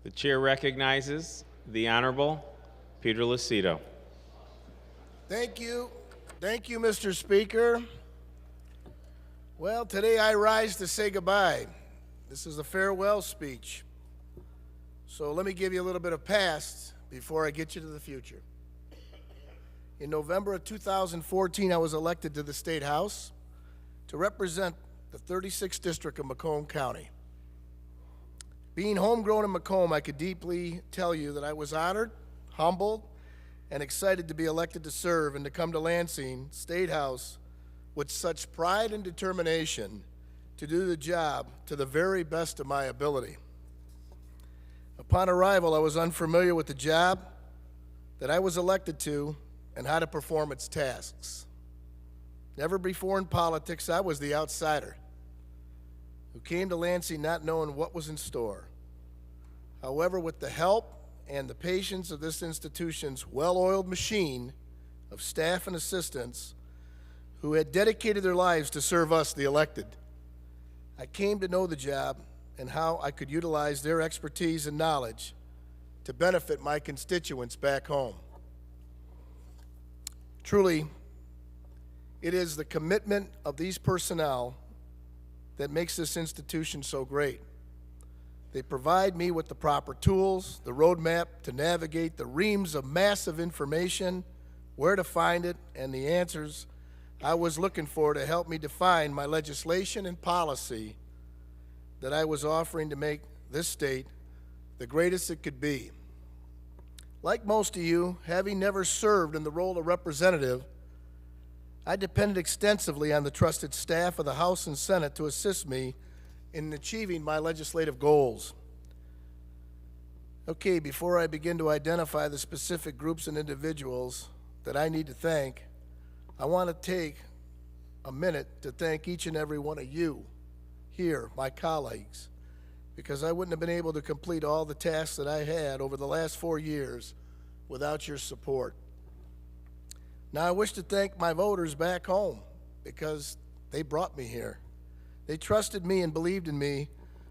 The chair recognizes the Honorable Peter Lucido. Thank you. Thank you, Mr. Speaker. Well, today I rise to say goodbye. This is a farewell speech. So let me give you a little bit of past before I get you to the future. In November of 2014, I was elected to the State House to represent the 36th District of Macomb County. Being homegrown in Macomb, I could deeply tell you that I was honored, humbled, and excited to be elected to serve and to come to Lansing State House with such pride and determination to do the job to the very best of my ability. Upon arrival, I was unfamiliar with the job that I was elected to and how to perform its tasks. Never before in politics, I was the outsider who came to Lansing not knowing what was in store. However, with the help and the patience of this institution's well-oiled machine of staff and assistants who had dedicated their lives to serve us, the elected, I came to know the job and how I could utilize their expertise and knowledge to benefit my constituents back home. Truly, it is the commitment of these personnel that makes this institution so great. They provide me with the proper tools, the roadmap to navigate the reams of massive information, where to find it, and the answers I was looking for to help me define my legislation and policy that I was offering to make this state the greatest it could be. Like most of you, having never served in the role of representative, I depended extensively on the trusted staff of the House and Senate to assist me in achieving my legislative goals. Okay, before I begin to identify the specific groups and individuals that I need to thank, I want to take a minute to thank each and every one of you here, my colleagues, because I wouldn't have been able to complete all the tasks that I had over the last 4 years without your support. Now, I wish to thank my voters back home because they brought me here. They trusted me and believed in me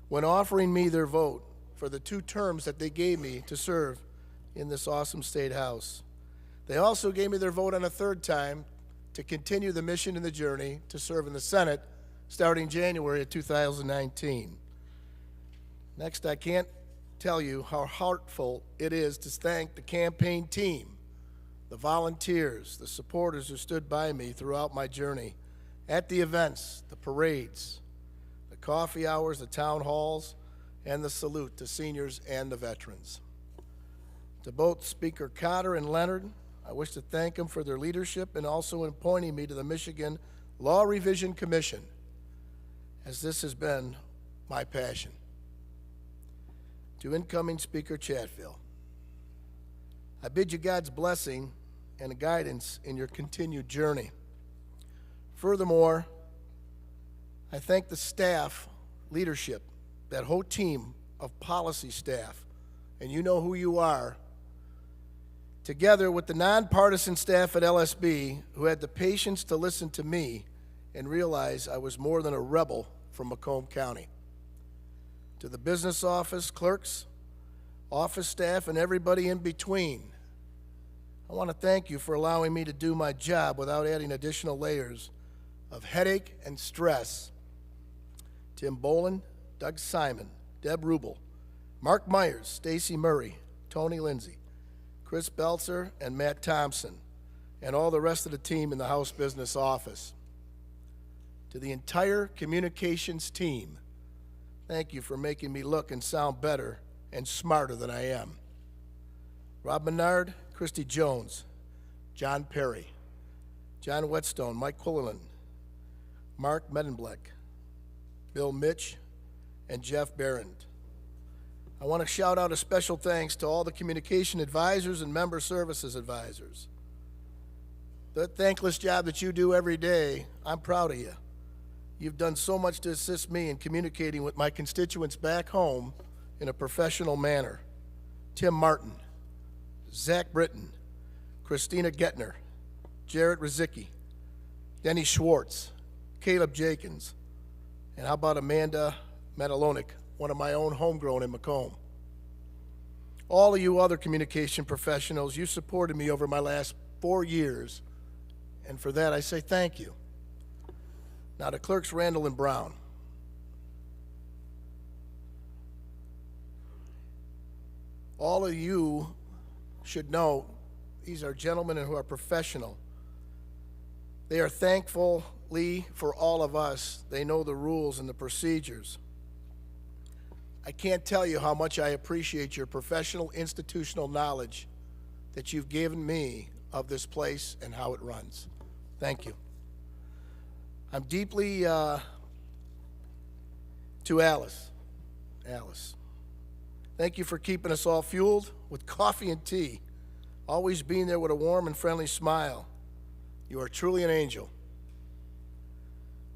when offering me their vote for the 2 terms that they gave me to serve in this awesome State House. They also gave me their vote on a 3rd time to continue the mission and the journey to serve in the Senate starting January of 2019. Next, I can't tell you how heartful it is to thank the campaign team, the volunteers, the supporters who stood by me throughout my journey, at the events, the parades, the coffee hours, the town halls, and the salute to seniors and the veterans. To both Speaker Cotter and Leonard, I wish to thank them for their leadership and also in appointing me to the Michigan Law Revision Commission, as this has been my passion. To incoming Speaker Chatfield, I bid you God's blessing and guidance in your continued journey. Furthermore, I thank the staff, leadership, that whole team of policy staff, and you know who you are, together with the nonpartisan staff at LSB who had the patience to listen to me and realize I was more than a rebel from Macomb County. To the business office, clerks, office staff, and everybody in between, I want to thank you for allowing me to do my job without adding additional layers of headache and stress. Tim Boland, Doug Simon, Deb Rubel, Mark Myers, Stacy Murray, Tony Lindsay, Chris Belzer, and Matt Thompson, and all the rest of the team in the House Business Office. To the entire communications team, thank you for making me look and sound better and smarter than I am. Rob Menard, Christy Jones, John Perry, John Whetstone, Mike Quillen, Mark Medenbleck, Bill Mitch, and Jeff Barron. I want to shout out a special thanks to all the communication advisors and member services advisors. The thankless job that you do every day, I'm proud of you. You've done so much to assist me in communicating with my constituents back home in a professional manner. Tim Martin, Zach Britton, Christina Getner, Jarrett Rizicki, Denny Schwartz, Caleb Jenkins, and how about Amanda Metalonic, one of my own homegrown in Macomb. All of you other communication professionals, you supported me over my last 4 years, and for that I say thank you. Now to clerks Randall and Brown. All of you should know these are gentlemen who are professional. They are thankfully for all of us. They know the rules and the procedures. I can't tell you how much I appreciate your professional institutional knowledge that you've given me of this place and how it runs. Thank you. I'm deeply to Alice. Thank you for keeping us all fueled with coffee and tea, always being there with a warm and friendly smile. You are truly an angel.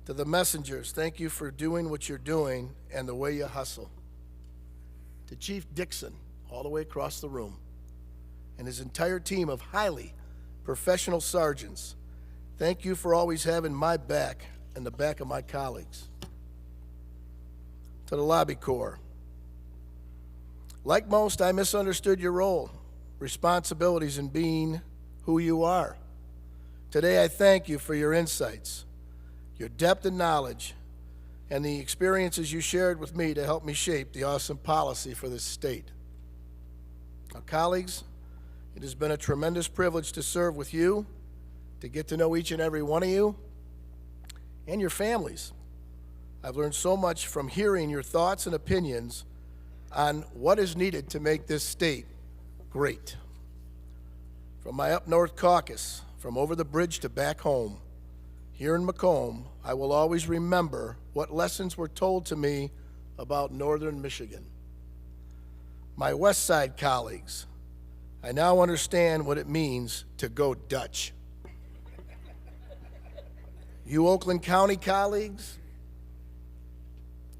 To the messengers, thank you for doing what you're doing and the way you hustle. To Chief Dixon, all the way across the room, and his entire team of highly professional sergeants, thank you for always having my back and the back of my colleagues. To the Lobby Corps, like most, I misunderstood your role, responsibilities in being who you are. Today, I thank you for your insights, your depth and knowledge, and the experiences you shared with me to help me shape the awesome policy for this state. Now, colleagues, it has been a tremendous privilege to serve with you, to get to know each and every one of you, and your families. I've learned so much from hearing your thoughts and opinions on what is needed to make this state great. From my up north caucus, from over the bridge to back home, here in Macomb, I will always remember what lessons were told to me about northern Michigan. My West Side colleagues, I now understand what it means to go Dutch. You Oakland County colleagues,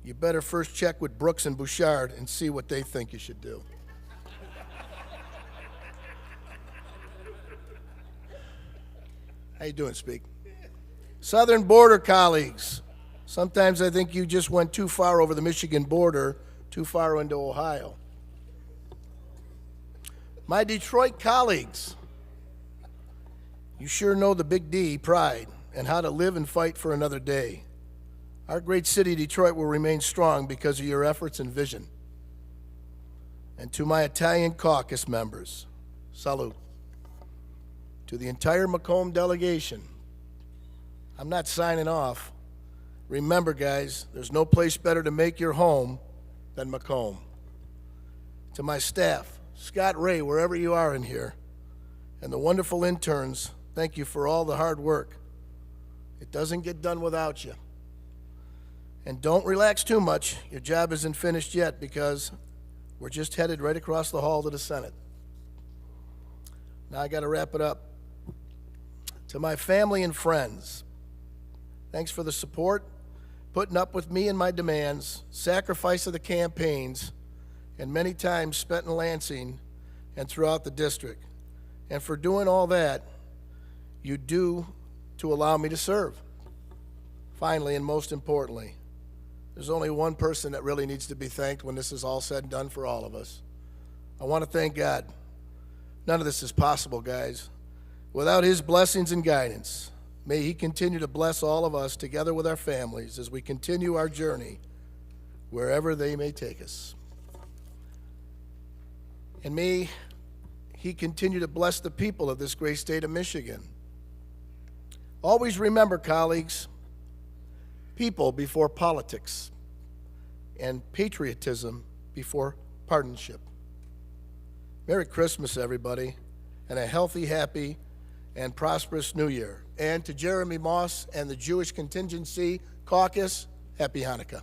you better first check with Brooks and Bouchard and see what they think you should do. How you doing, Speak? Southern border colleagues, sometimes I think you just went too far over the Michigan border, too far into Ohio. My Detroit colleagues, you sure know the big D, pride, and how to live and fight for another day. Our great city, Detroit, will remain strong because of your efforts and vision. And to my Italian caucus members, salute. To the entire Macomb delegation, I'm not signing off. Remember, guys, there's no place better to make your home than Macomb. To my staff, Scott Ray, wherever you are in here, and the wonderful interns, thank you for all the hard work. It doesn't get done without you. And don't relax too much. Your job isn't finished yet because we're just headed right across the hall to the Senate. Now I got to wrap it up. To my family and friends, thanks for the support, putting up with me and my demands, sacrifice of the campaigns, and many times spent in Lansing and throughout the district. And for doing all that, you do to allow me to serve. Finally, and most importantly, there's only one person that really needs to be thanked when this is all said and done for all of us. I want to thank God. None of this is possible, guys, without his blessings and guidance. May he continue to bless all of us together with our families as we continue our journey wherever they may take us. And may he continue to bless the people of this great state of Michigan. Always remember, colleagues, people before politics, and patriotism before partisanship. Merry Christmas, everybody, and a healthy, happy, and prosperous New Year. And to Jeremy Moss and the Jewish Contingency Caucus, Happy Hanukkah.